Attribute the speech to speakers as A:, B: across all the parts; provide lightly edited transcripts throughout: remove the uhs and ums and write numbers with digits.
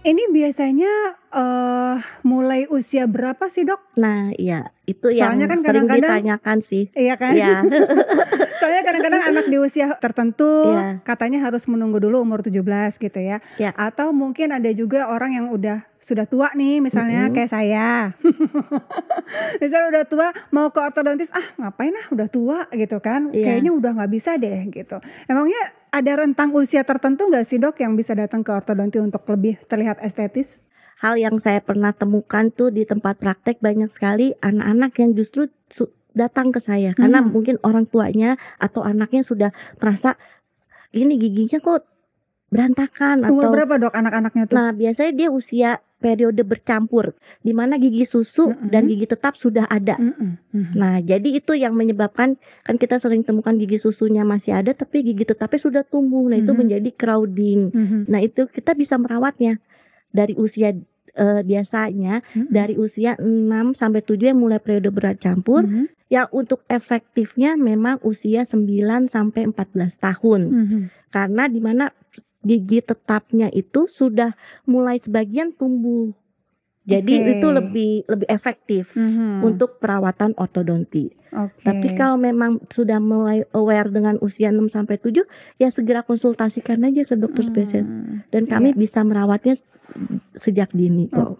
A: Ini biasanya mulai usia berapa sih, Dok?
B: Nah, iya, itu yang
A: Soalnya kan
B: sering
A: kadang-kadang
B: ditanyakan sih.
A: iya kan?
B: Iya.
A: Soalnya kadang-kadang anak di usia tertentu
B: Iya,
A: katanya harus menunggu dulu umur 17 gitu ya.
B: iya.
A: Atau mungkin ada juga orang yang sudah tua nih, misalnya
B: Mm-mm.
A: kayak saya. Misalnya udah tua mau ke ortodontis, ngapain udah tua gitu kan.
B: Iya.
A: Kayaknya udah nggak bisa deh gitu. Emangnya ada rentang usia tertentu nggak sih, Dok, yang bisa datang ke ortodonti untuk lebih terlihat estetis?
B: Hal yang saya pernah temukan tuh di tempat praktek banyak sekali anak-anak yang justru datang ke saya karena mungkin orang tuanya atau anaknya sudah merasa ini giginya kok berantakan
A: Umur
B: atau
A: berapa, Dok, anak-anaknya tuh?
B: nah biasanya dia usia periode bercampur di mana gigi susu dan gigi tetap sudah ada. Nah, jadi itu yang menyebabkan kan kita sering temukan gigi susunya masih ada tapi gigi tetapnya sudah tumbuh. Nah, itu menjadi crowding. Nah, itu kita bisa merawatnya dari usia biasanya dari usia 6 sampai 7 yang mulai periode bercampur. Yang untuk efektifnya memang usia 9 sampai 14 tahun. Karena di mana gigi tetapnya itu sudah mulai sebagian tumbuh. Jadi itu lebih efektif untuk perawatan ortodonti. Tapi kalau memang sudah mulai aware dengan usia 6 sampai 7 ya segera konsultasikan aja ke dokter spesialis dan kami bisa merawatnya sejak dini kok.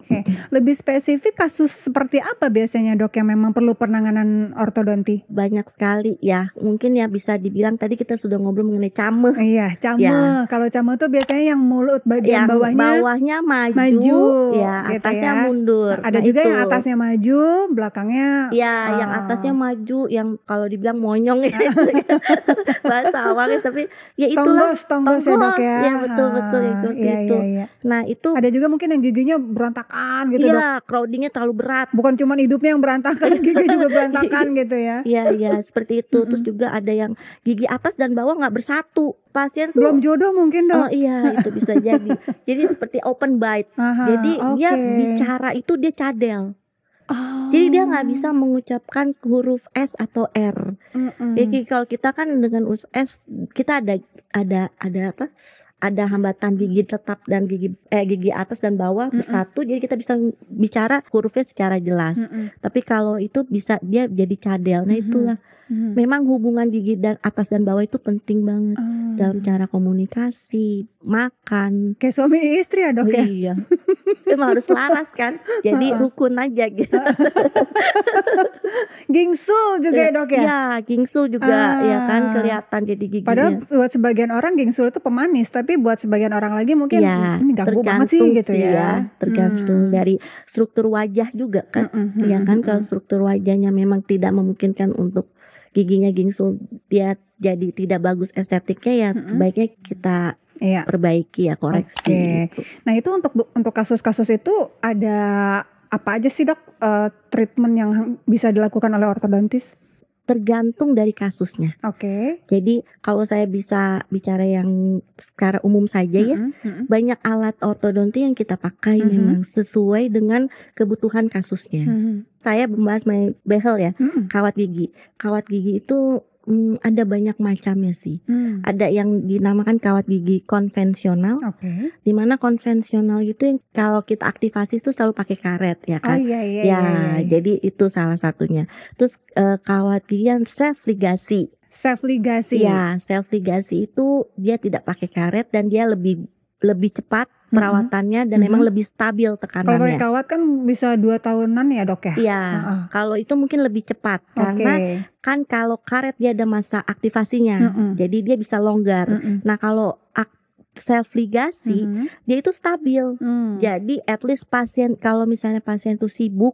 A: Lebih spesifik kasus seperti apa biasanya, Dok, yang memang perlu penanganan ortodonti?
B: Banyak sekali ya. Mungkin ya bisa dibilang tadi kita sudah ngobrol mengenai cameh.
A: Iya, cameh.
B: Ya.
A: Kalau cameh tuh biasanya yang mulut bagian
B: Yang
A: bawahnya
B: maju ya
A: gitu
B: atasnya
A: ya.
B: mundur.
A: Ada
B: Nah,
A: juga
B: itu.
A: yang atasnya maju, belakangnya
B: Ya, yang atasnya maju, yang kalau dibilang monyong ya itu ya. Bahasa awalnya tapi ya itulah
A: tonggos ya, Dok ya.
B: Ya betul ya seperti itu.
A: Iya.
B: Nah, itu
A: ada juga mungkin yang giginya berantakan gitu, Dok.
B: iya, crowdingnya terlalu berat.
A: Bukan cuma hidupnya yang berantakan, gigi juga berantakan gitu ya.
B: Iya, seperti itu. Terus juga ada yang gigi atas dan bawah nggak bersatu. Pasien tuh
A: belum jodoh mungkin, Dok.
B: Oh iya, itu bisa jadi. Jadi seperti open bite. Jadi dia bicara itu dia cadel. Jadi dia nggak bisa mengucapkan huruf S atau R. Jadi kalau kita kan dengan huruf S kita ada apa? Ada hambatan gigi tetap dan gigi atas dan bawah bersatu, jadi kita bisa bicara hurufnya secara jelas. Tapi kalau itu bisa dia jadi cadel. Nah, itulah memang hubungan gigi dan atas dan bawah itu penting banget dalam cara komunikasi, makan.
A: Kayak suami istri ya, Dok ya?
B: Iya. Emang harus laras kan. Jadi rukun aja gitu.
A: Gingsul juga ya, Dok ya?
B: Iya, gingsul juga ya kan kelihatan jadi giginya.
A: Padahal buat sebagian orang gingsul itu pemanis, tapi buat sebagian orang lagi mungkin ini ganggu banget sih gitu ya.
B: Tergantung dari struktur wajah juga kan. Ya kan kalau struktur wajahnya memang tidak memungkinkan untuk giginya gingsul, dia jadi tidak bagus estetiknya ya baiknya kita perbaiki ya, koreksi.
A: Gitu. Nah, itu untuk kasus-kasus itu ada apa aja sih, Dok, treatment yang bisa dilakukan oleh ortodontis?
B: Tergantung dari kasusnya. Jadi kalau saya bisa bicara yang secara umum saja ya, banyak alat ortodonti yang kita pakai memang sesuai dengan kebutuhan kasusnya. Saya membahas behel ya, kawat gigi. Kawat gigi itu ada banyak macamnya sih. Ada yang dinamakan kawat gigi konvensional. Di mana konvensional itu yang kalau kita aktivasi itu selalu pakai karet ya kan.
A: Iya.
B: Jadi itu salah satunya. Terus kawat gigi yang self ligasi. Ya, self ligasi itu dia tidak pakai karet dan dia lebih cepat perawatannya dan memang lebih stabil tekanannya.
A: Kalau pakai kawat kan bisa 2 tahunan ya, Dok ya?
B: Iya, kalau itu mungkin lebih cepat karena kan kalau karet dia ada masa aktivasinya, jadi dia bisa longgar. Nah, kalau self ligasi dia itu stabil, jadi at least pasien kalau misalnya pasien itu sibuk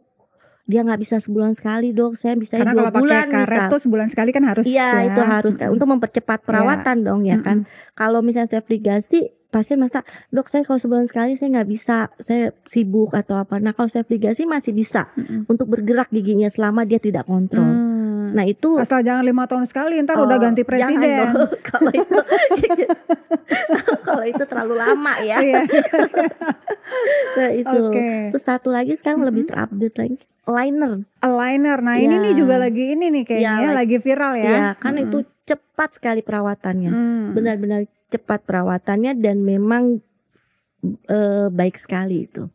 B: dia nggak bisa sebulan sekali, Dok, saya bisa 2 bulan.
A: Karena kalau pakai karet tuh sebulan sekali kan harus.
B: Iya, itu harus kan untuk mempercepat perawatan dong ya kan. Kalau misalnya self ligasi pasien masa, Dok, saya kalau sebulan sekali saya nggak bisa, saya sibuk atau apa. Nah, kalau self ligasi masih bisa untuk bergerak giginya selama dia tidak kontrol. Nah, itu
A: asal jangan 5 tahun sekali, ntar udah ganti presiden.
B: Kalau itu terlalu lama ya. Nah, itu. Terus satu lagi sekarang lebih terupdate lagi, aligner. Nah, ini nih juga lagi ini nih kayaknya lagi viral ya.
A: Iya,
B: kan itu cepat sekali perawatannya. Benar-benar cepat perawatannya dan memang baik sekali itu.